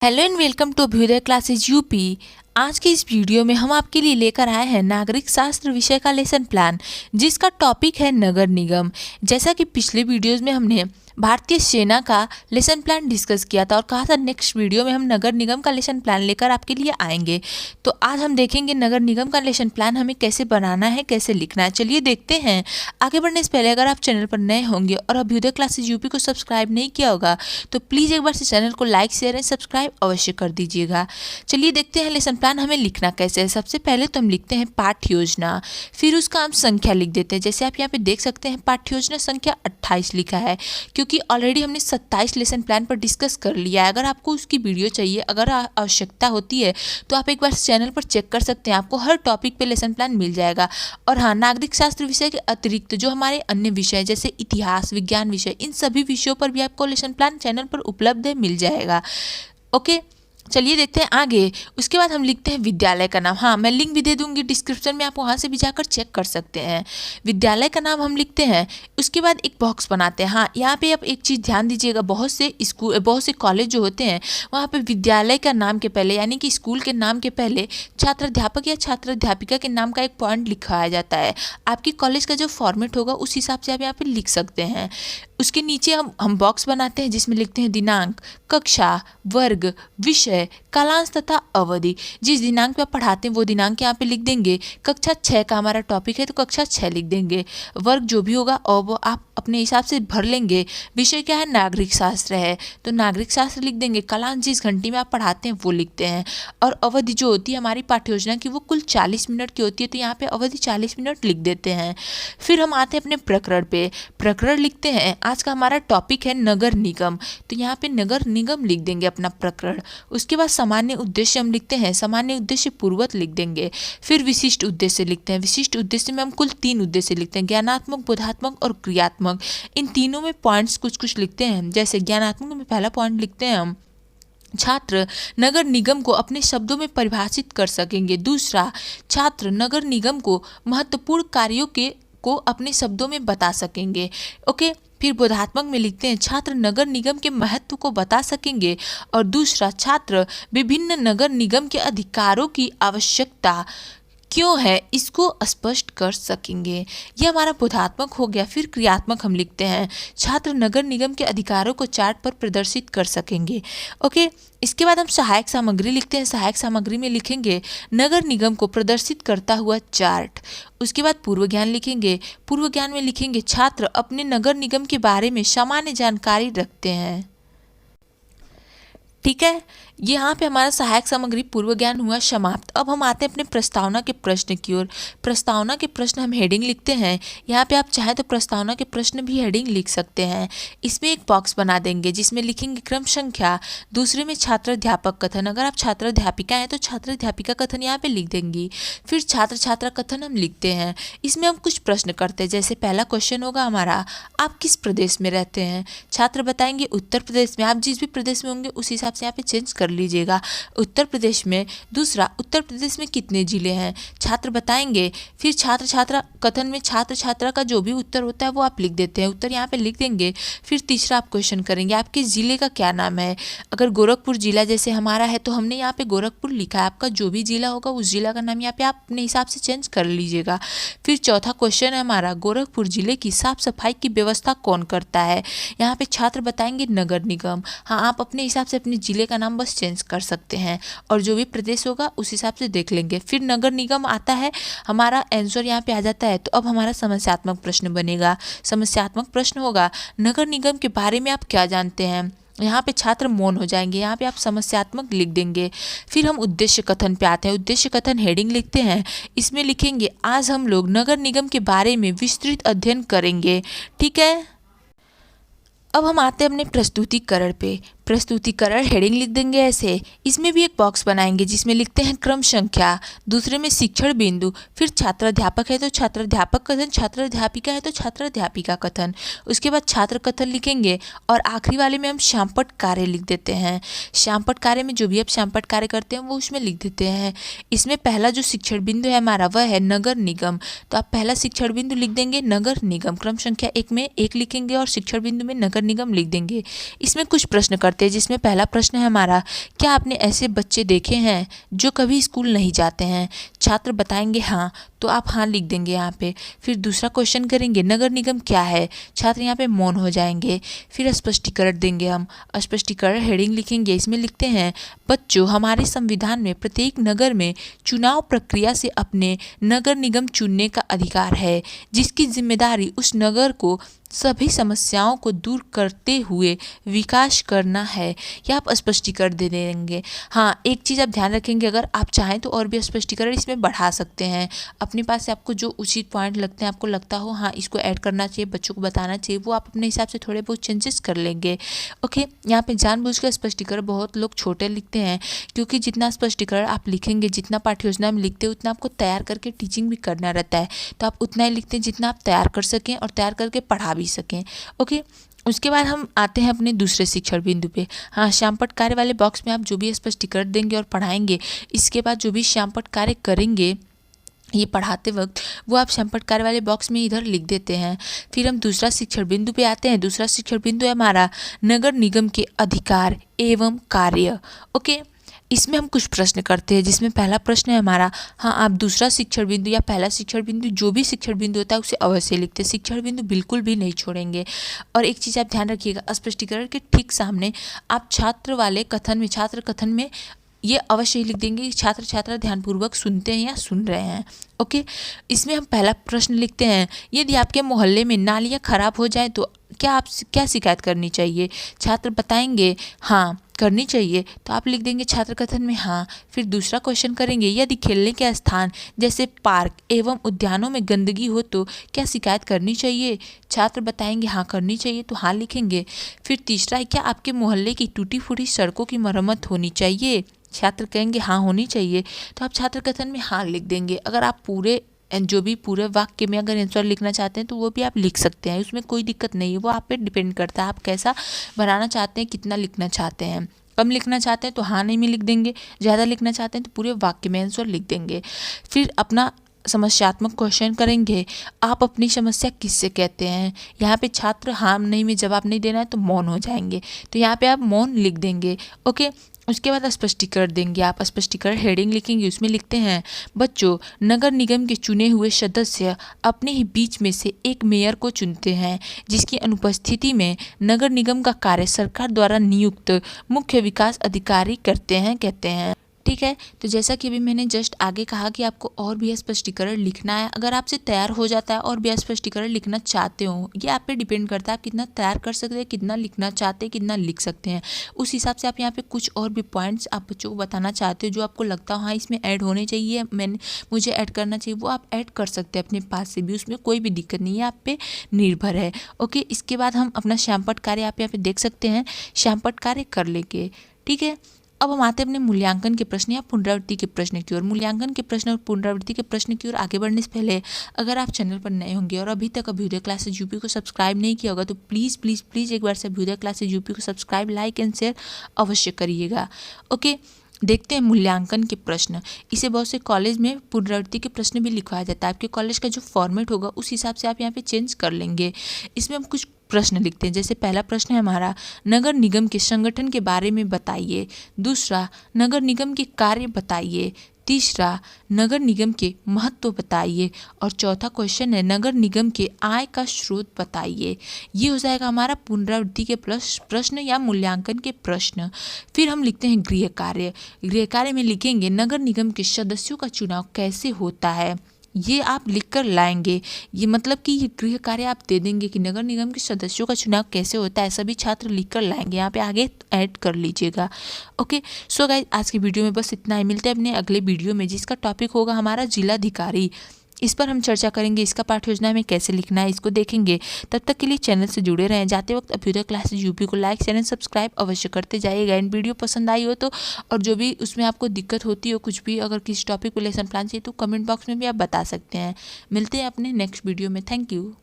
Hello and welcome to Abhyudaya classes UP. आज के इस वीडियो में हम आपके लिए लेकर आए हैं नागरिक शास्त्र विषय का लेसन प्लान, जिसका टॉपिक है नगर निगम। जैसा कि पिछले वीडियोस में हमने भारतीय सेना का लेसन प्लान डिस्कस किया था और कहा था नेक्स्ट वीडियो में हम नगर निगम का लेसन प्लान लेकर आपके लिए आएंगे। तो आज हम देखेंगे नगर निगम का लेसन प्लान हमें कैसे बनाना है, कैसे लिखना है। चलिए देखते हैं। आगे बढ़ने से पहले अगर आप चैनल पर नए होंगे और अभ्युदय क्लासेज यूपी को सब्सक्राइब नहीं किया होगा तो प्लीज़ एक बार से चैनल को लाइक शेयर एंड सब्सक्राइब अवश्य कर दीजिएगा। चलिए देखते हैं लेसन प्लान हमें लिखना कैसे है। सबसे पहले तो हम लिखते हैं पाठ्य योजना, फिर उसका हम संख्या लिख देते हैं। जैसे आप यहाँ पे देख सकते हैं पाठ्य योजना संख्या 28 लिखा है, क्योंकि ऑलरेडी हमने 27 लेसन प्लान पर डिस्कस कर लिया है। अगर आपको उसकी वीडियो चाहिए, अगर आवश्यकता होती है तो आप एक बार चैनल पर चेक कर सकते हैं, आपको हर टॉपिक पे लेसन प्लान मिल जाएगा। और हाँ, नागरिक शास्त्र विषय के अतिरिक्त जो हमारे अन्य विषय जैसे इतिहास, विज्ञान विषय, इन सभी विषयों पर भी आपको लेसन प्लान चैनल पर उपलब्ध है, मिल जाएगा। ओके, चलिए देखते हैं आगे। उसके बाद हम लिखते हैं विद्यालय का नाम। हाँ, मैं लिंक भी दे दूंगी डिस्क्रिप्शन में, आप वहाँ से भी जाकर चेक कर सकते हैं। विद्यालय का नाम हम लिखते हैं। उसके बाद एक बॉक्स बनाते हैं। हाँ, यहाँ पे आप एक चीज़ ध्यान दीजिएगा, बहुत से स्कूल, बहुत से कॉलेज जो होते हैं वहाँ पे विद्यालय का नाम के पहले, यानी कि स्कूल के नाम के पहले छात्र अध्यापक या छात्र अध्यापिका के नाम का एक पॉइंट लिखाया जाता है। आपकी कॉलेज का जो फॉर्मेट होगा उस हिसाब से आप यहाँ पे लिख सकते हैं। उसके नीचे हम बॉक्स बनाते हैं जिसमें लिखते हैं दिनांक, कक्षा, वर्ग, विषय, कालांश तथा अवधि। जिस दिनांक पे आप पढ़ाते हैं वो दिनांक यहाँ पे लिख देंगे। कक्षा 6 का हमारा टॉपिक है तो कक्षा 6 लिख देंगे। वर्ग जो भी होगा और वो आप अपने हिसाब से भर लेंगे। विषय क्या है, नागरिक शास्त्र है तो नागरिक शास्त्र लिख देंगे। कालांश जिस घंटे में आप पढ़ाते हैं वो लिखते हैं। और अवधि जो होती है हमारी पाठ्य योजना की वो कुल 40 मिनट की होती है, तो यहाँ पे अवधि 40 मिनट लिख देते हैं। फिर हम आते हैं अपने प्रकरण पे। प्रकरण लिखते हैं। आज का हमारा टॉपिक है नगर निगम, तो यहाँ पे नगर निगम लिख देंगे अपना प्रकरण। उसके बाद सामान्य उद्देश्य हम लिखते हैं। सामान्य उद्देश्य पूर्वत लिख देंगे। फिर विशिष्ट उद्देश्य लिखते हैं। विशिष्ट उद्देश्य में हम कुल 3 उद्देश्य लिखते हैं, ज्ञानात्मक, बोधात्मक और क्रियात्मक। इन तीनों में पॉइंट्स कुछ कुछ लिखते हैं। जैसे ज्ञानात्मक में पहला पॉइंट लिखते हैं हम, छात्र नगर निगम को अपने शब्दों में परिभाषित कर सकेंगे। दूसरा, छात्र नगर निगम को महत्वपूर्ण कार्यों को अपने शब्दों में बता सकेंगे। ओके, फिर बोधात्मक में लिखते हैं छात्र नगर निगम के महत्व को बता सकेंगे। और दूसरा, छात्र विभिन्न नगर निगम के अधिकारों की आवश्यकता क्यों है इसको स्पष्ट कर सकेंगे। ये हमारा बोधात्मक हो गया। फिर क्रियात्मक हम लिखते हैं छात्र नगर निगम के अधिकारों को चार्ट पर प्रदर्शित कर सकेंगे। ओके, इसके बाद हम सहायक सामग्री लिखते हैं। सहायक सामग्री में लिखेंगे नगर निगम को प्रदर्शित करता हुआ चार्ट। उसके बाद पूर्व ज्ञान लिखेंगे। पूर्व ज्ञान में लिखेंगे छात्र अपने नगर निगम के बारे में सामान्य जानकारी रखते हैं। ठीक है, यहाँ पे हमारा सहायक सामग्री पूर्व ज्ञान हुआ समाप्त। अब हम आते हैं अपने प्रस्तावना के प्रश्न की ओर। प्रस्तावना के प्रश्न हम हेडिंग लिखते हैं। यहाँ पे आप चाहें तो प्रस्तावना के प्रश्न भी हेडिंग लिख सकते हैं। इसमें एक बॉक्स बना देंगे जिसमें लिखेंगे क्रम संख्या। दूसरे में छात्र अध्यापक कथन। अगर आप छात्र अध्यापिका हैं तो छात्र अध्यापिका कथन यहाँ पे लिख देंगी। फिर छात्र छात्रा कथन हम लिखते हैं। इसमें हम कुछ प्रश्न करते हैं। जैसे पहला क्वेश्चन होगा हमारा, आप किस प्रदेश में रहते हैं? छात्र बताएंगे उत्तर प्रदेश में। आप जिस भी प्रदेश में होंगे उस हिसाब से यहाँ पे चेंज कर लीजिएगा, उत्तर प्रदेश में। दूसरा, उत्तर प्रदेश में कितने जिले हैं? छात्र बताएंगे। फिर छात्र छात्रा कथन में छात्र छात्रा का जो भी उत्तर होता है वो आप लिख देते हैं, उत्तर यहाँ पे लिख देंगे। फिर तीसरा आप क्वेश्चन करेंगे आपके जिले का क्या नाम है? अगर गोरखपुर जिला जैसे हमारा है तो हमने यहाँ पे गोरखपुर लिखा है। आपका जो भी जिला होगा उस जिला का नाम यहाँ पे आप अपने हिसाब से चेंज कर लीजिएगा। फिर चौथा क्वेश्चन है हमारा, गोरखपुर जिले की साफ सफाई की व्यवस्था कौन करता है? यहाँ पे छात्र बताएंगे नगर निगम। हाँ, आप अपने हिसाब से अपने जिले का नाम बस चेंज कर सकते हैं और जो भी प्रदेश होगा उस हिसाब से देख लेंगे। फिर नगर निगम आता है, हमारा आंसर यहाँ पे आ जाता है। तो अब हमारा समस्यात्मक प्रश्न बनेगा। समस्यात्मक प्रश्न होगा, नगर निगम के बारे में आप क्या जानते हैं? यहाँ पे छात्र मौन हो जाएंगे, यहाँ पे आप समस्यात्मक लिख देंगे। फिर हम उद्देश्य कथन पे आते हैं। उद्देश्य कथन हेडिंग लिखते हैं। इसमें लिखेंगे आज हम लोग नगर निगम के बारे में विस्तृत अध्ययन करेंगे। ठीक है, अब हम आते हैं अपने प्रस्तुतिकरण पे। प्रस्तुतिकरण हेडिंग लिख देंगे ऐसे। इसमें भी एक बॉक्स बनाएंगे जिसमें लिखते हैं क्रम संख्या। दूसरे में शिक्षण बिंदु। फिर छात्र अध्यापक है तो छात्र अध्यापक कथन, छात्र अध्यापिका है तो छात्र अध्यापिका कथन। उसके बाद छात्र कथन लिखेंगे और आखिरी वाले में हम श्यामपट्ट कार्य लिख देते हैं। श्यामपट्ट कार्य में जो भी आप श्यामपट्ट कार्य करते हैं वो उसमें लिख देते हैं। इसमें पहला जो शिक्षण बिंदु है हमारा वह है नगर निगम, तो आप पहला शिक्षण बिंदु लिख देंगे नगर निगम। क्रम संख्या 1 में 1 लिखेंगे और शिक्षण बिंदु में नगर निगम लिख देंगे। इसमें कुछ प्रश्न करते करते हैं, जिसमें पहला प्रश्न है हमारा, क्या आपने ऐसे बच्चे देखे हैं जो कभी स्कूल नहीं जाते हैं? छात्र बताएंगे हाँ, तो आप हाँ लिख देंगे यहाँ पे। फिर दूसरा क्वेश्चन करेंगे, नगर निगम क्या है? छात्र यहाँ पे मौन हो जाएंगे। फिर स्पष्टीकरण देंगे हम, स्पष्टीकरण हेडिंग लिखेंगे, इसमें लिखते हैं, बच्चों, हमारे संविधान में प्रत्येक नगर में चुनाव प्रक्रिया से अपने नगर निगम चुनने का अधिकार है, जिसकी जिम्मेदारी उस नगर को सभी समस्याओं को दूर करते हुए विकास करना है। या आप स्पष्टीकरण दे देंगे। हाँ, एक चीज़ आप ध्यान रखेंगे, अगर आप चाहें तो और भी स्पष्टीकरण इसमें बढ़ा सकते हैं। अपने पास से आपको जो उचित पॉइंट लगते हैं, आपको लगता हो हाँ इसको ऐड करना चाहिए, बच्चों को बताना चाहिए, वो आप अपने हिसाब से थोड़े बहुत चेंजेस कर लेंगे। ओके, यहाँ पे जानबूझकर स्पष्टीकरण बहुत लोग छोटे लिखते हैं, क्योंकि जितना स्पष्टीकरण आप लिखेंगे, जितना पाठ्य योजना में लिखते हैं, उतना आपको तैयार करके टीचिंग भी करना रहता है। तो आप उतना ही लिखते हैं जितना आप तैयार कर सकें और तैयार करके पढ़ा भी सकें। ओके, उसके बाद हम आते हैं अपने दूसरे शिक्षण बिंदु पे। हाँ, श्यामपट्ट कार्य वाले बॉक्स में आप जो भी स्पष्टीकरण देंगे और पढ़ाएंगे, इसके बाद जो भी श्यामपट्ट कार्य करेंगे ये पढ़ाते वक्त, वो आप श्यामपट्ट कार्य वाले बॉक्स में इधर लिख देते हैं। फिर हम दूसरा शिक्षण बिंदु पे आते हैं। दूसरा शिक्षण बिंदु है हमारा नगर निगम के अधिकार एवं कार्य। ओके, इसमें हम कुछ प्रश्न करते हैं, जिसमें पहला प्रश्न है हमारा, हाँ आप दूसरा शिक्षण बिंदु या पहला शिक्षण बिंदु, जो भी शिक्षण बिंदु होता है उसे अवश्य लिखते हैं। शिक्षण बिंदु बिल्कुल भी नहीं छोड़ेंगे। और एक चीज़ आप ध्यान रखिएगा, स्पष्टीकरण के ठीक सामने आप छात्र वाले कथन में, छात्र कथन में ये अवश्य ही लिख देंगे कि छात्र छात्रा ध्यानपूर्वक सुनते हैं या सुन रहे हैं। ओके, इसमें हम पहला प्रश्न लिखते हैं, यदि आपके मोहल्ले में नालियाँ खराब हो जाए तो क्या शिकायत करनी चाहिए? छात्र बताएंगे हाँ करनी चाहिए, तो आप लिख देंगे छात्र कथन में हाँ। फिर दूसरा क्वेश्चन करेंगे, यदि खेलने के स्थान जैसे पार्क एवं उद्यानों में गंदगी हो तो क्या शिकायत करनी चाहिए? छात्र बताएंगे हाँ करनी चाहिए, तो हाँ लिखेंगे। फिर तीसरा है, क्या आपके मोहल्ले की टूटी फूटी सड़कों की मरम्मत होनी चाहिए? छात्र कहेंगे हाँ होनी चाहिए, तो आप छात्र कथन में हाँ लिख देंगे। अगर आप पूरे वाक्य में अगर आंसर लिखना चाहते हैं तो वो भी आप लिख सकते हैं, उसमें कोई दिक्कत नहीं है। वो आप पे डिपेंड करता है, आप कैसा बनाना चाहते हैं, कितना लिखना चाहते हैं। कम लिखना चाहते हैं तो हाँ नहीं में लिख देंगे, ज़्यादा लिखना चाहते हैं तो पूरे वाक्य में आंसर लिख देंगे। फिर अपना समस्यात्मक क्वेश्चन करेंगे, आप अपनी समस्या किससे कहते हैं? यहाँ पे छात्र हाँ नहीं में जवाब नहीं देना है तो मौन हो जाएंगे, तो यहाँ पे आप मौन लिख देंगे। ओके, उसके बाद स्पष्टीकरण देंगे। आप स्पष्टीकरण हेडिंग लिखेंगे, उसमें लिखते हैं, बच्चों, नगर निगम के चुने हुए सदस्य अपने ही बीच में से एक मेयर को चुनते हैं, जिसकी अनुपस्थिति में नगर निगम का कार्य सरकार द्वारा नियुक्त मुख्य विकास अधिकारी करते हैं कहते हैं। ठीक है, तो जैसा कि अभी मैंने जस्ट आगे कहा कि आपको और भी स्पष्टीकरण लिखना है। अगर आपसे तैयार हो जाता है और भी स्पष्टीकरण लिखना चाहते हो, ये आप पे डिपेंड करता है आप कितना तैयार कर सकते हैं, कितना लिखना चाहते हैं, कितना लिख सकते हैं। उस हिसाब से आप यहाँ पे कुछ और भी पॉइंट्स आप बच्चों को बताना चाहते हो, जो आपको लगता हो हाँ इसमें ऐड होने चाहिए, मुझे ऐड करना चाहिए, वो आप ऐड कर सकते हैं अपने पास से भी, उसमें कोई भी दिक्कत नहीं है, आप पे निर्भर है। ओके, इसके बाद हम अपना श्यामपट्ट कार्य आप यहाँ पे देख सकते हैं, श्यामपट्ट कार्य कर लेंगे। ठीक है, अब हम आते हैं अपने मूल्यांकन के प्रश्न या पुनरावृत्ति के प्रश्न की ओर। मूल्यांकन के प्रश्न और पुनरावृत्ति के प्रश्न की ओर आगे बढ़ने से पहले अगर आप चैनल पर नए होंगे और अभी तक अभ्युदय क्लासेज यूपी को सब्सक्राइब नहीं किया होगा तो प्लीज़ प्लीज़ प्लीज़ एक बार से अभ्युदय क्लासेज यूपी को सब्सक्राइब, लाइक एंड शेयर अवश्य करिएगा। ओके, देखते हैं मूल्यांकन के प्रश्न। इसे बहुत से कॉलेज में पुनरावृत्ति के प्रश्न भी लिखवाया जाता है। आपके कॉलेज का जो फॉर्मेट होगा उस हिसाब से आप यहाँ पे चेंज कर लेंगे। इसमें हम कुछ प्रश्न लिखते हैं, जैसे पहला प्रश्न है हमारा, नगर निगम के संगठन के बारे में बताइए। दूसरा, नगर निगम के कार्य बताइए। तीसरा, नगर निगम के महत्व बताइए। और चौथा क्वेश्चन है, नगर निगम के आय का स्रोत बताइए। ये हो जाएगा हमारा पुनरावृत्ति के प्रश्न या मूल्यांकन के प्रश्न। फिर हम लिखते हैं गृह कार्य। गृह कार्य में लिखेंगे, नगर निगम के सदस्यों का चुनाव कैसे होता है। ये आप लिखकर लाएंगे, ये मतलब कि ये गृह कार्य आप दे देंगे कि नगर निगम के सदस्यों का चुनाव कैसे होता है, सभी छात्र लिखकर लाएंगे, यहाँ पे आगे ऐड कर लीजिएगा। ओके, सो गाइस, आज की वीडियो में बस इतना ही। मिलते हैं अपने अगले वीडियो में, जिसका टॉपिक होगा हमारा जिलाधिकारी। इस पर हम चर्चा करेंगे, इसका पाठ्य योजना में कैसे लिखना है इसको देखेंगे। तब तक के लिए चैनल से जुड़े रहें। जाते वक्त अभ्युदय क्लासेज यूपी को लाइक चैनल सब्सक्राइब अवश्य करते जाइएगा। इन वीडियो पसंद आई हो तो, और जो भी उसमें आपको दिक्कत होती हो, कुछ भी अगर किसी टॉपिक पर लेसन प्लान चाहिए तो कमेंट बॉक्स में भी आप बता सकते हैं। मिलते हैं अपने नेक्स्ट वीडियो में। Thank you.